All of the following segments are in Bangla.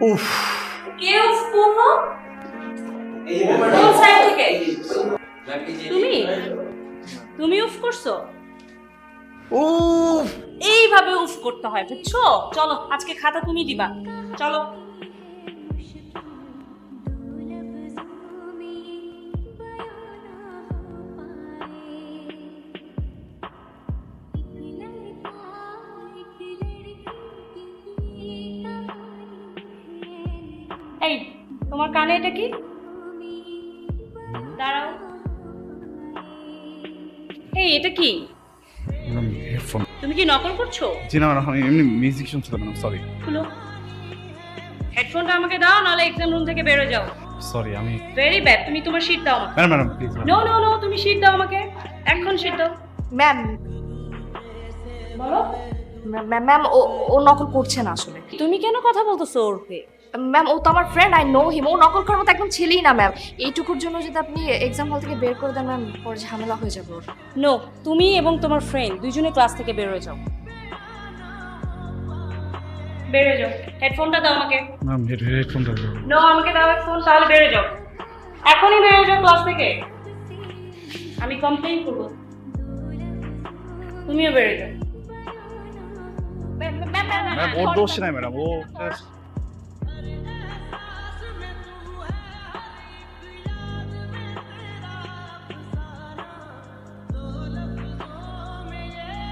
উফ কে উফ করলো? কোন সাইড থেকে? তুমি তুমি উফ করছো? উফ এইভাবে উফ করতে হয়, বুঝছো? চলো আজকে খাতা তুমি দিবা, চলো। এই তোমার কানে এটা কি? দাঁড়াও। এই এটা কি? Madam headphone. তুমি কি নকল করছো? জি না ম্যাডাম, আমি এমনি মিউজিক শুনছিলাম ম্যাডাম, সরি। খুলো হেডফোনটা, আমাকে দাও, নাহলে এক্সাম রুম থেকে বেরো যাও। সরি আমি ভেরি ব্যাড। তুমি তোমার শীট দাও আমাকে। Madam please. No no no, তুমি শীট দাও আমাকে, এখন শীট দাও। ম্যাম বলো। ম্যাম ও ও নকল করছে না আসলে। তুমি কেন কথা বলতেছো ওর হয়ে? ম্যাম ও তো আমার ফ্রেন্ড, আই নো হিম। ও নকল করার মতো একদম ছেলেই না ম্যাম। এইটুকুর জন্য যদি আপনি এক্সাম হল থেকে বের করে দেন ম্যাম, পরে ঝামেলা হয়ে যাবে ওর। নো, তুমি এবং তোমার ফ্রেন্ড দুইজনে ক্লাস থেকে বের হয়ে যাও। বের হয়ে যাও। হেডফোনটা দাও আমাকে। ম্যাম হেডফোনটা দাও। নো, আমাকে দাও ফোন, তাহলে বের হয়ে যাও। এখনই বের হয়ে যাও ক্লাস থেকে। আমি কমপ্লেইন করব। তুমিও বের হয়ে যাও। ম্যাম ওর দোষ নাই ম্যাডাম, ও just-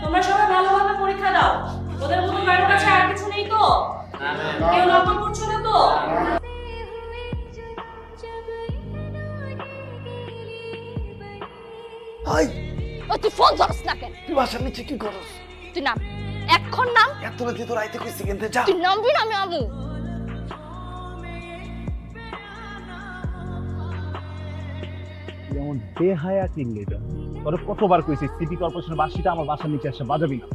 তোমরা সবাই ভালোভাবে পরীক্ষা দাও। ওদের মতো কারোর কাছে আর কিছু নেই তো? কেউ নকল করছো না তো? হাই ও তুই ফোন ধরস না কেন? তুই বাসার নিচে কি করছ? তুই নাম, এখন নাম। এত রাতে তোর আইতে কইছি কেনতে যা। তুই নামবি না, আমি আমু। যেমন বেহায়া কিনলেটা তোর কতবার কইছি সিটি কর্পোরেশনের বাসিটা আমার বাসার নিচে এসে বাজাবি না।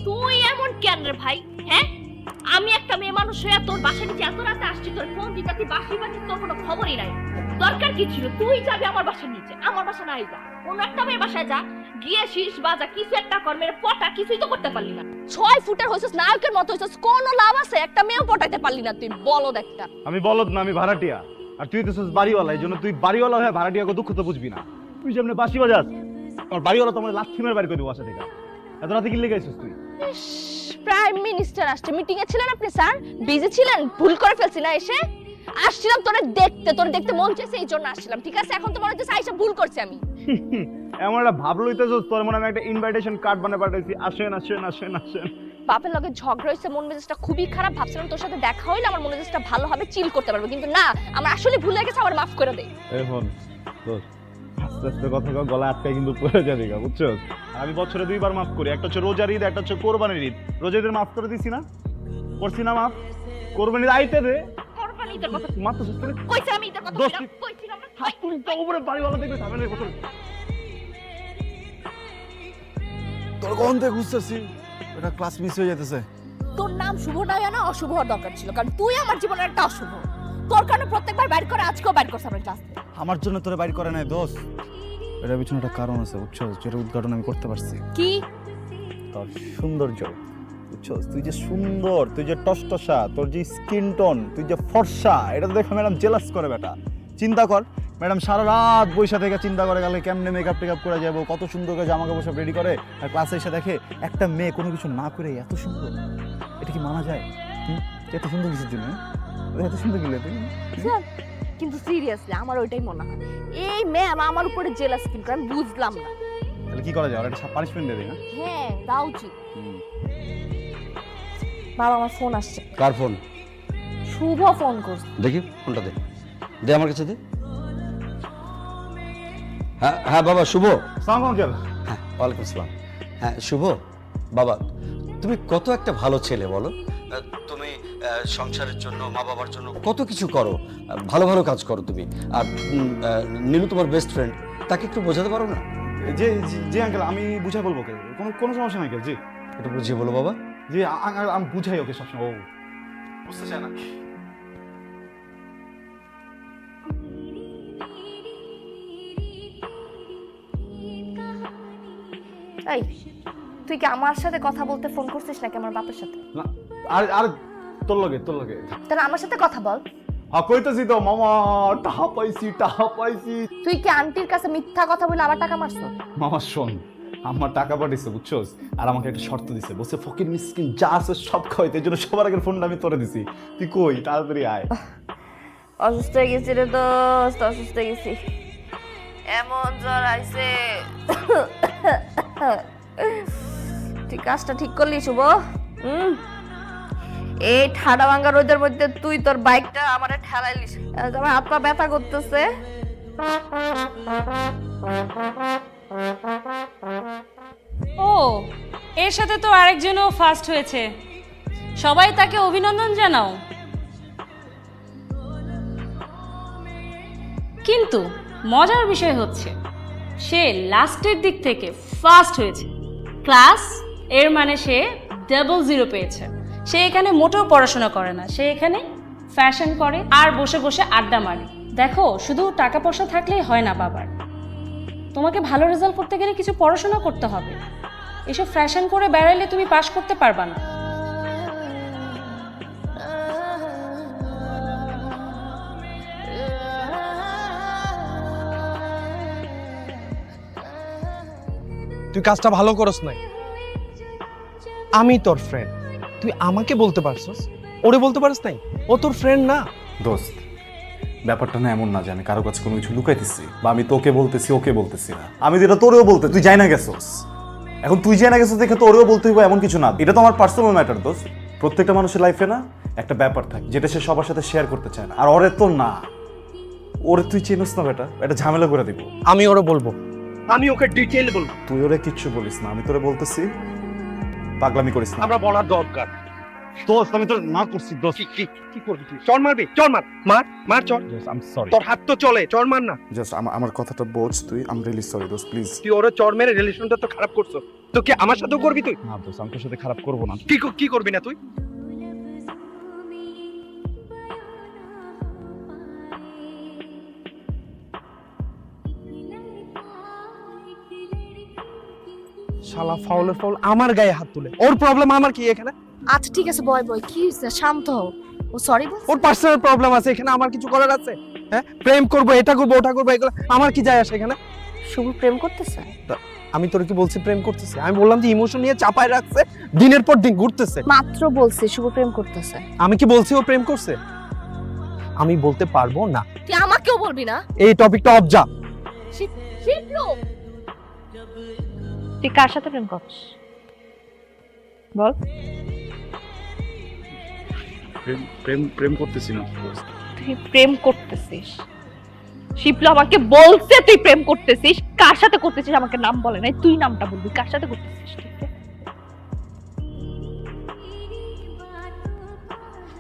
তুই এমন কেন রে ভাই? হ্যাঁ, আমি একটা মেয়ে মানুষ হয়ে তোর বাসায় নিচে এত রাতে আসছি, তোর ফোন দিতে তুই বাসি বাজে, তোর কোনো খবরই নাই। দরকার কি ছিল তুই যাবি আমার বাসার নিচে? আমার বাসা নাই, যা অন্য একটা মেয়ের বাসায় যা, গিয়ে শীষ বাজা কিছু একটা কর। মেরে পটা কিছুই তো করতে পারলি না। 6 ফুটের হইছস, নায়কের মতো হইছস, কোনো লাভ আছে? একটা মেয়েও পটাইতে পারলি না তুই, বলদ একটা। আমি বলদ না, আমি ভাড়াটিয়া। আর তুই তো বাড়িওয়ালা, এই জন্য তুই বাড়িওয়ালা হয়ে ভাড়াটিয়াকে দুঃখ তো বুঝবি না। তুই যেমনি বাসি বাজাস, আমার বাড়িওয়ালা তোমার লাথি মেরে বাড়ি করে দেবো বাসা থেকে। এত রাতে কি লেগে আছিস তুই? প্রাইম মিনিস্টার আসছে, মিটিং এ ছিলেন আপনি স্যার? বিজি ছিলেন, ভুল করে ফেলছি না এসে? আসছিলাম তোরে দেখতে মন চাইছে, এই জন্য আসছিলাম। ঠিক আছে, এখন তো মনে হচ্ছে আইসা ভুল করছি আমি। এমন একটা ভাব লইতেছস তোর মনে আমি একটা ইনভাইটেশন কার্ড বানায় পাঠাইছি, আসেন আসেন আসেন আসেন। বাপের লগে ঝগড়া হয়েছে, মন মেজাজটা খুবই খারাপ। ভাবছিলাম তোর সাথে দেখা হইলে আমার মন মেজাজটা ভালো হবে, চিল করতে পারবো, কিন্তু না, আমার আসলে ভুল হয়ে গেছে, আমার মাফ করে দে। এখন দোস্ত আস্তে আস্তে কথা কও, গলা আটকায় কিন্তু পড়ে যাবি গা, বুঝছো? আমি বছরে 2 বার মাফ করি, একটা হচ্ছে রোজার ঈদ, একটা হচ্ছে কোরবানির ঈদ। রোজার ঈদের মাফ করে দিছি না? করছি না মাফ? কোরবানির আইতে দে কোরবানি ঈদের কথা মাত্র শেষ করে কইছে, আমি ঈদের কথা দোস্ত, কইছিলাম না। হাত তুলি তো উপরে বাড়িওয়ালা দেখবে সামনে বছর। তোর কোন থেকে বুঝতেছি এটা ক্লাস মিস হয়ে যেতেছে। তোর নাম শুভ নয় না, অশুভ হওয়ার দরকার ছিল, কারণ তুই আমার জীবনের একটা অশুভ। তোর কারণে প্রত্যেকবার বাইর করে, আজকেও বাইর করছ আমার ক্লাস থেকে। আমার জন্য তোরে বাইর করে নাই দোস্ত, এটার পিছনে একটা কারণ আছে বুঝছো, যেটা উদ্ঘাটন আমি করতে পারছি। কি? তোর সৌন্দর্য, বুঝছো? তুই যে সুন্দর, তুই যে টসটসা, তোর যে স্কিন টোন, তুই যে ফর্সা, এটা তো দেখে ম্যাডাম জেলাস করে বেটা। চিন্তা কর ম্যাডাম, সারা রাত বৈশা থেকে চিন্তা করে গেলে কেমনে মেকআপ টেকআপ করে যাবো, কত সুন্দর করে জামা কাপড় সব রেডি করে, আর ক্লাসে এসে দেখে একটা মেয়ে কোনো কিছু না করে এত সুন্দর। এটা কি মানা যায়? এত সুন্দর কিছুর জন্য এত সুন্দর গেলে তুই। কিন্তু সিরিয়াসলি আমার ওইটাই মনে হয়, এই ম্যাম আমার উপরে জেলাস ফিল করে, আমি বুঝলাম না। তাহলে কি করা যায়? আর একটা পানিশমেন্ট দিয়ে দিই না? হ্যাঁ, দাও উচিত। বাবা, আমার ফোন আসছে। কার ফোন? শুভ ফোন করছে। দেখি ফোনটা দে, দে আমার কাছে দে। হ্যাঁ হ্যাঁ বাবা শুভ। সালাম আঙ্কেল। হ্যাঁ ওয়ালাইকুম আসসালাম। হ্যাঁ শুভ বাবা, তুমি কত একটা ভালো ছেলে বলো। তুমি সংসারের জন্য, মা বাবার জন্য কত কিছু করো, ভালো ভালো কাজ করো তুমি। আর নীলু তোমার বেস্ট ফ্রেন্ড, তাকে একটু বোঝাতে পারো না? জি জি আঙ্কেল, আমি বুঝাই বলবো ওকে, কোনো সমস্যা নাই আঙ্কেল। জি একটু বুঝিয়ে বলো বাবা। জি আঙ্কেল, আমি বুঝাই ওকে সবসময়, ও বুঝতে চায় না। এই, তুই কি আমার সাথে কথা বলতে ফোন করছিস নাকি আমার বাপের সাথে? না আর আর তোর লগে তাহলে আমার সাথে কথা বল। কইতেছি তো মামা, টাকা পাইছি। তুই কি আন্টির কাছে মিথ্যা কথা বলে আবার টাকা মারছ? মামা শোন, আমার টাকা পাঠিয়েছে বুঝছোস, আর আমাকে একটা শর্ত দিছে, বলছে ফকির মিসকিন যা আছে সব খাওয়াইতে, এই জন্য সবার আগের ফোনটা আমি তোরে দিছি। তুই কই তাড়াতাড়ি আয়। অসুস্থ হয়ে গেছি রে দোস্ত, অসুস্থ হয়ে গেছি, এমন জ্বর আইছে। তুই কাজটা ঠিক করলি শুভ। এই ঠাডা ভাঙ্গা রোদের মধ্যে তুই তোর বাইকটা আমারে ঠেলাইলিস, আমার হাত পা ব্যথা করতেছে। ও, এর সাথে তো আরেকজনও ফার্স্ট হয়েছে, সবাই তাকে অভিনন্দন জানাও। কিন্তু মজার বিষয় হচ্ছে সে লাস্টের দিক থেকে ফার্স্ট হয়েছে ক্লাস, এর মানে সে ডাবল 0 পেয়েছে। সে এখানে মোটেও পড়াশোনা করে না, সে এখানে ফ্যাশন করে আর বসে বসে আড্ডা মারে। দেখো, শুধু টাকা পয়সা থাকলেই হয় না বাবার, তোমাকে ভালো রেজাল্ট করতে গেলে কিছু পড়াশোনা করতে হবে। এসব ফ্যাশন করে বেড়াইলে তুমি পাস করতে পারবা না। তুই কাজটা ভালো করস নাই। আমি তোর ফ্রেন্ড, তুই আমাকে বলতে পারছস, ওরে বলতে পারস নাই? ও তোর ফ্রেন্ড না। দোস্ত, ব্যাপারটা না এমন না যে আমি কারো কাছে কোনো কিছু লুকাইতেছি বা আমি তোকে বলতেছি ওকে বলতেছি না। আমি যেটা তোরেও বলতে, তুই যাই না গেছোস, এখন তুই যাই না গেছোস দেখে তোরেও বলতে হইব এমন কিছু না। এটা তো আমার পার্সোনাল ম্যাটার দোস্ত। প্রত্যেকটা মানুষের লাইফে না একটা ব্যাপার থাকে যেটা সে সবার সাথে শেয়ার করতে চায় না, আর ওরে তো না, ওরে তুই চিনিস না বেটা, এটা ঝামেলা করে দিব। আমি ওরে বলবো, আমি ওকে ডিটেইল বলবো। তুই ওরে কিচ্ছু বলিস না, আমি তোরে বলতেছি পাগলামি করিস না। আমরা বলার দরকার। দোস্ত আমি তো না করছি দোস্ত। কি করবি তুই? চড় মারবি? চড় মার চড়। I am sorry. তোর হাত তো চলে, চড় মার না। জাস্ট আমার কথাটা বোঝ তুই। আই এম রিয়েলি সরি দোস্ত, প্লিজ। তুই ওরে চড় মেরে রিলেশনটা তো খারাপ করছো। তো কি আমার সাথেও করবি তুই? না দোস্ত, আমি তোর সাথে খারাপ করবো না। কি করবি না তুই? শালা ফাউলের ফাউল আমার গায়ে হাত তুলে। ওর প্রবলেম আমার কি এখানে? আচ্ছা ঠিক আছে, বয় কি হয়েছে, শান্ত হও। ও সরি বল। ওর পার্সোনাল প্রবলেম আছে, এখানে আমার কিছু করার আছে? হ্যাঁ, প্রেম করবো, এটা করবো, ওটা করবো, এগুলো আমার কি যায় আসে এখানে? শুভ প্রেম করতেছে? আমি তোর কি বলছি প্রেম করতেছে? আমি বললাম যে ইমোশন নিয়ে চাপায় রাখছে, দিনের পর দিন ঘুরতেছে। মাত্র বলছি শুভ প্রেম করতেছে। আমি কি বলছি ও প্রেম করছে? আমি বলতে পারবো না। তুই আমাকেও বলবি না? এই টপিকটা অফ যা। তুই কার সাথে প্রেম করছিস বল? প্রেম করতেছি না। তুই প্রেম করতেছিস? শিবলু আমাকে বলছে তুই প্রেম করতেছিস। কার সাথে করতেছিস আমাকে নাম বলে নাই, তুই নামটা বলবি, কার সাথে করতেছিস?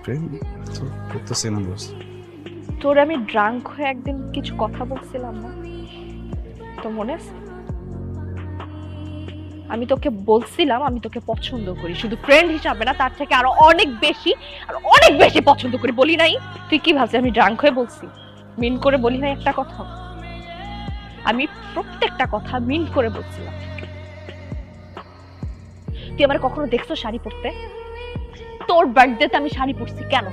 প্রেম করতেছি না দোস্ত। তোর আমি ড্রাঙ্ক হয়ে একদিন কিছু কথা বলছিলাম না, তো মনে আছে? আমি তোকে বলছিলাম আমি তোকে পছন্দ করি, শুধু ফ্রেন্ড হিসাবে না, তার থেকে আরো অনেক বেশি পছন্দ করি, বলি নাই? তুই কি ভাবছিস আমি ড্রাঙ্ক হয়ে বলছি? মিন করে বলি নাই একটা কথা? আমি প্রত্যেকটা কথা মিন করে বলছিলাম। তুই আমার কখনো দেখছো শাড়ি পরতে? তোর বার্থডেতে আমি শাড়ি পরছি কেন?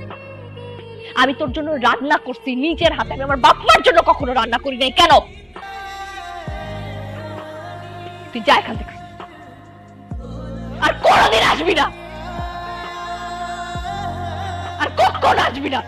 আমি তোর জন্য রান্না করছি নিজের হাতে, আমি আমার বাপ মার জন্য কখনো রান্না করি নাই কেন? তুই যা এখান থেকে, আর কোনোদিন আসবি না, আর কখন আসবি না।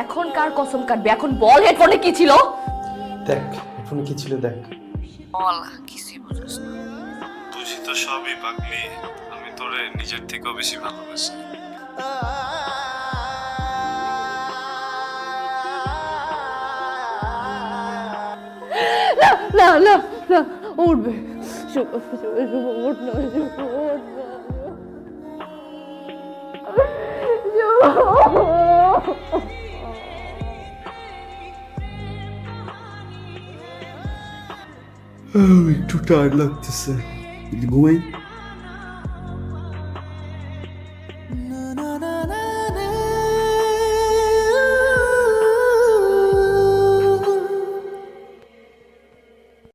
এখন কার কসম কাটবি? এখন বল হেডফোনে কি ছিল? দেখ হেডফোনে কি ছিল, দেখ। বল, কিছুই বুঝছ না। বুঝি তো সবই পাগলি, আমি তোরে নিজের থেকেও বেশি ভালোবাসি। না না না, উঠবে শুভ, উঠ না, উঠ না। একটু টায়ার্ড লাগতেছে, ঘুমাই।